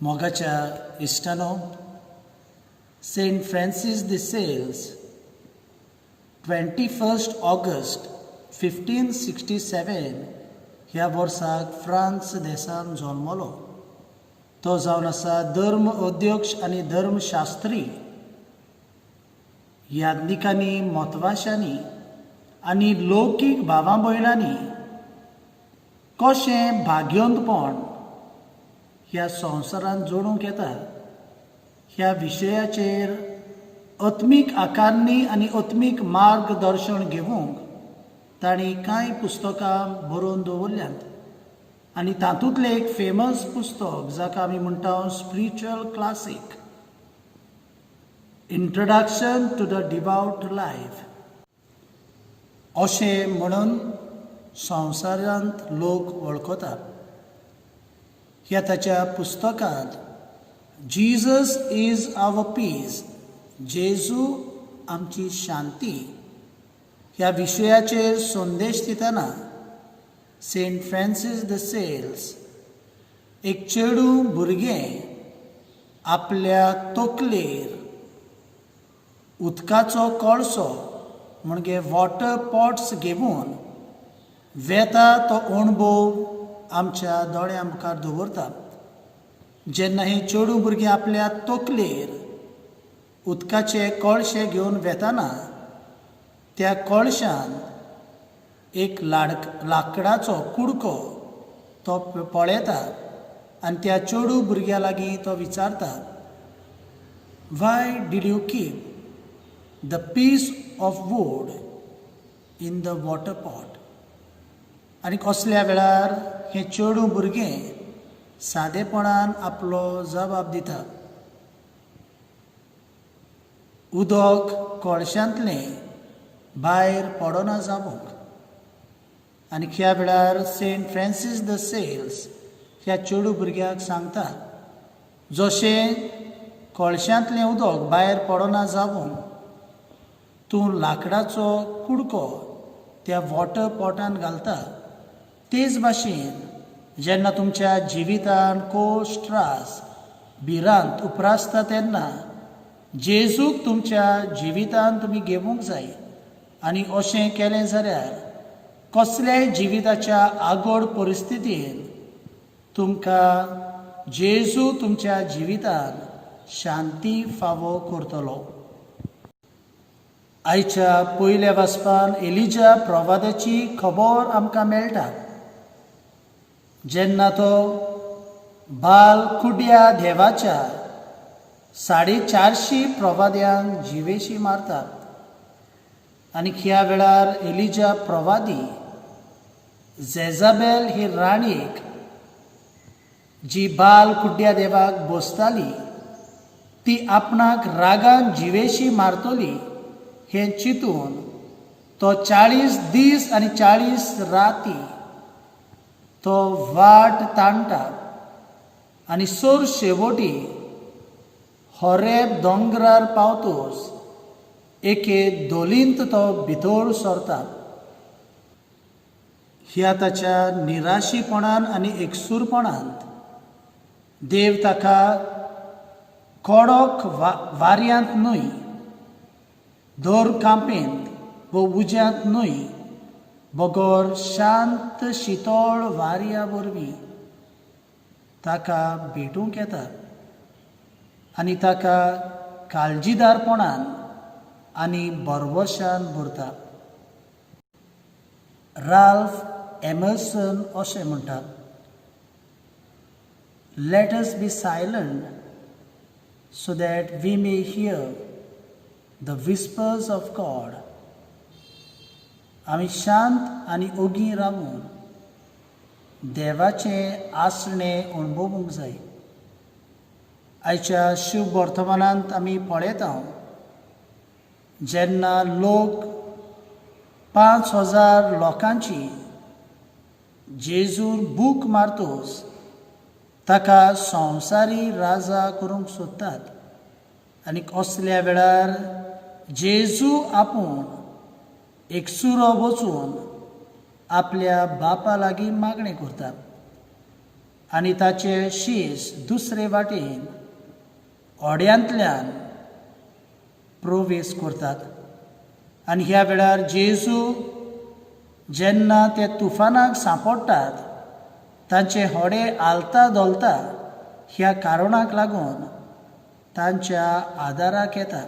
मोगाच्या इश्टानो, Saint Francis de Sales 21 August 1567 ह्या वर्साक फ्रांस देशांत जल्मलो. तो जावन आसा धर्म अध्यक्ष आनी धर्मशास्त्री, याज्ञिकांनी, मतवाशांनी आनी लौकीक भावां भयणांनी कशें भाग्यवंतपण ह्या संवसारांत जोडूंक येता ह्या विशयाचेर अत्मीक आकारणी आनी अत्मीक मार्गदर्शन घेवंक तांणी कांय पुस्तकां बरोवन दवरल्यांत. आनी तातूंतलें एक फेमस पुस्तक जाका आमी म्हणटा spiritual classic, introduction to the devout life, अशें म्हणून संवसारांत लोक वळखतात. ह्या ताच्या पुस्तकांत जीजस इज आवर पीस, जेजू आमची शांती ह्या विशयाचेर संदेश दितना सेंट फ्रांसीस de Sales एक चेडूं भुरगें आपल्या तकलेर उदकाचो कळसो म्हणजे वॉटर पॉट्स घेवन वेता तो अणभव आमच्या दोळ्यां मुखार दवरता. जेन्ना हें चेडूं भुरगें आपल्या तकलेर उदकाचे कळशे घेवन वेताना त्या कळशान एक लाकडाचो कुडको तो पळयता आनी त्या चेडूं भुरग्या लागीं तो विचारता, why did you keep the piece of wood in the water pot. आनी कसल्या वेळार हें चेडूं भुरगें सादेपणान आपलो जबाब दिता, उदक कळशांतलें भायर पडना जावंक. आनी ह्या वेळार सेंट फ्रांसीस de Sales ह्या चेडूं भुरग्याक सांगता, जशें कळशांतलें उदक भायर पडना जावंक तूं लाकडाचो कुडको त्या वॉटर पॉटान घालता, तेच भाशेन जेन्ना तुमच्या जिवितांत कोश त्रास भिरांत उप्रासता तेन्ना जेजूक तुमच्या जिवितांत तुमी घेवंक जाय. आनी अशें केलें जाल्यार कसल्याय जिविताच्या आगोड परिस्थितीन तुमकां जेजू तुमच्या जिवितांत शांती फावो करतलो. आयच्या पयल्या वाचपान एलिजा प्रवादाची खबर आमकां मेळटा. जेन्ना तो बाल कुड्या देवाच्या 450 प्रवाद्यांक जिवेशी मारता. आनी ह्या वेळार एलिजा प्रवादी जेजाबेल ही राणीक जी बाल कुड्या देवाक बोसताली ती आपणाक रागान जिवेशी मारतली हें चिंतून तो 40 दीस आनी 40 राती तो वाट ताणटा. आनी सोर शेवटी होरेब दोंगरार पावतोच एके दोलींत तो भितर सरता. ह्या ताच्या निराशीपणान आनी एकसूरपणांत देव ताका कडक वाऱ्यांत न्हय, धर कांपेंत व उज्यांत न्हय, बगर शांत शितळ वाऱ्या वरवीं ताका भेटूंक येता आनी ताका काळजीदारपणान आनी बरवशान भरता. राल्फ एमर्सन अशें म्हणटा, let us be silent so that we may hear the whispers of God. आमी शांत आनी ओगी रावून देवाचें आसणें अणभवूंक जाय. आयच्या शुभ वर्तमानांत आमी पळयता जेन्ना लोक 5000 लोकांची जेजून बूक मारतोच ताका संवसारी राजा करूंक सोदतात. आनी असल्या वेळार जेजू आपूण एकसुरो वचून आपल्या बापा लागीं मागणें करता आनी ताचे शीस दुसरे वाटेन ओड्यांतल्यान प्रवेश करतात. आनी ह्या वेळार जेजू जेन्ना ते तुफानाक सांपडटात तांचे होडे आलता दोलता ह्या कारणाक लागून तांच्या आदाराक येता.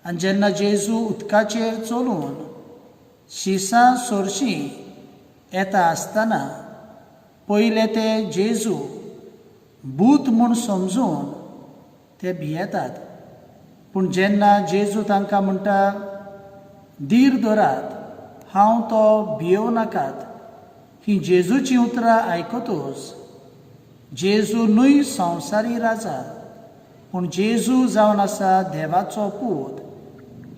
आनी जेन्ना जेजू उदकाचेर चलून शिसां सोरशीं येता आसतना पयले ते जेजू भूत म्हूण समजून ते भियेतात. पूण जेन्ना जेजू तांकां म्हणटा धीर धरात, हांव तो भियोव नाकात, ही जेजूची उतरां आयकतूच जेजू न्हय संवसारी राजा पूण जेजू जावन आसा देवाचो पूत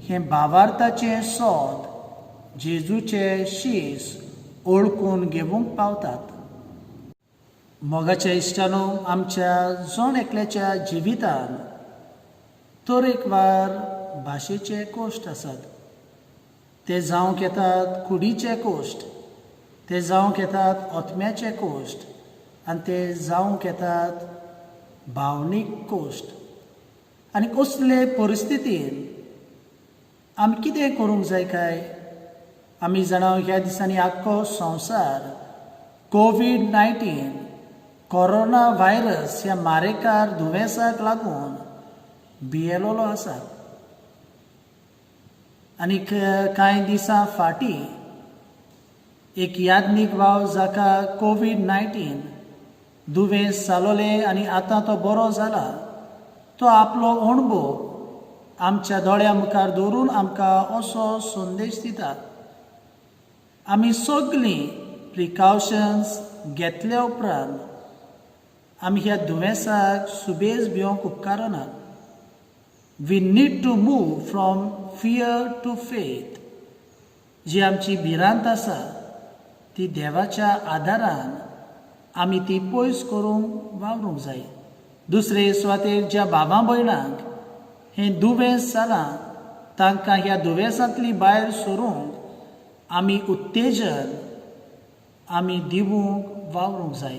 हें भावार्थाचें सोद जेजूचे शीस ओळखून घेवंक पावतात. मोगाच्या इश्टानो, आमच्या जण एकल्याच्या जिवितान तरेकवार भाशेचे कोश्ट आसात. ते जावंक येतात कुडीचे कोश्ट, ते जावंक येतात ओतम्याचे कोश्ट, आनी ते जावंक येतात भावनीक कोश्ट. आनी कसले परिस्थितीन आमी कितें करूंक जाय काय? आमी जाणां ह्या दिसांनी आख्खो संवसार कोविड-19 कोरोना व्हायरस ह्या मारेकार दुयेंसाक लागून भियेलोलो आसा. आनी कांय दिसां फाटीं एक यादनीक वाव जाका कोविड-19 दुयेंस जालोलें आनी आतां तो बरो जाला, तो आपलो अणभव आमच्या दोळ्यां मुखार दवरून आमकां असो संदेश दिता. आमी सगळीं प्रिकॉशन्स घेतल्या उपरांत आमी ह्या दुयेंसाक सुबेज भिवंक उपकारना. We need to move from fear to faith. जी आमची भिरांत आसा ती देवाच्या आदारान आमी ती पयस करूंक वावरूंक जाय. दुसरे सुवातेर ज्या भावां भयणांक हें दुयेंस जालां तांकां ह्या दुयेंसांतली भायर सरूंक आमी उत्तेजन आमी दिवूंक वावरूंक जाय.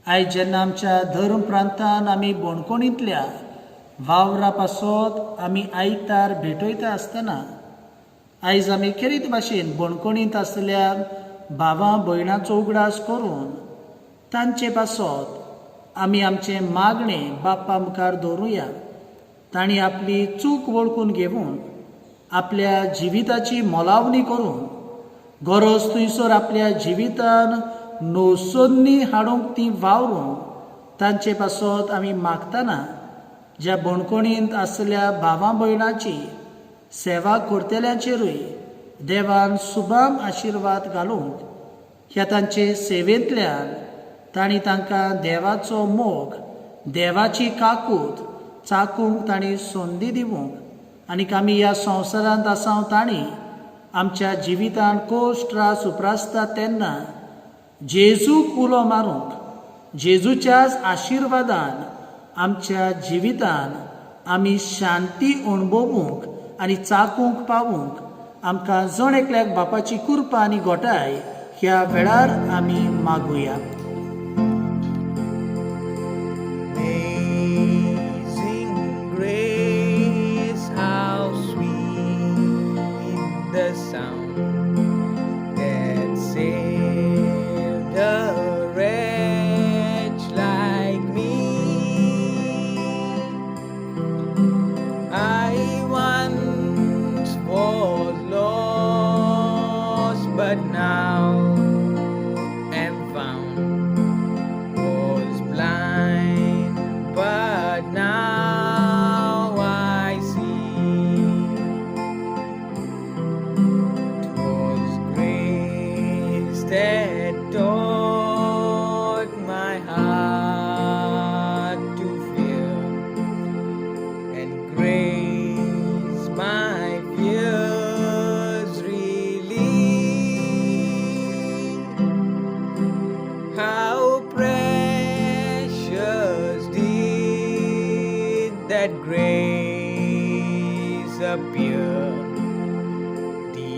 आयज जेन्ना आमच्या धर्म प्रांतान आमी बोणकोणींतल्या वावरा पासत आमी आयतार भेटयता आसतना आयज आमी केरीत भाशेन बोणकोणींत आसलेल्या भावां भयणांचो उगडास करून तांचे पासत आमी आमचें मागणें बाप्पा मुखार दवरुया. तांणी आपली चूक वळखून घेवन आपल्या जिविताची मोलावणी करून गरज थंयसर आपल्या जिवितान नवसोदनी हाडूंक ती वावरूंक तांचे पासत आमी मागतना ज्या बोणकोणींत आसलेल्या भावां भयणांची सेवा करतल्यांचेरूय देवान सुभाम आशिर्वाद घालूंक ह्या तांचे सेवेंतल्यान तांणी तांकां देवाचो मोग, देवाची काकूट चाकूंक तांणी संदी दिवंक आनीक आमी ह्या संवसारांत आसांव तांणी आमच्या जिवितान कोश्ट त्रास उप्रासता तेन्ना जेजूक उलो मारूंक, जेजूच्याच आशिर्वादान आमच्या जिवितान आमी शांती अणभवूंक आनी चाकूंक पावूंक आमकां जण एकल्याक बापाची कृपा आनी घोटाय ह्या वेळार आमी मागुया. That grace appear, the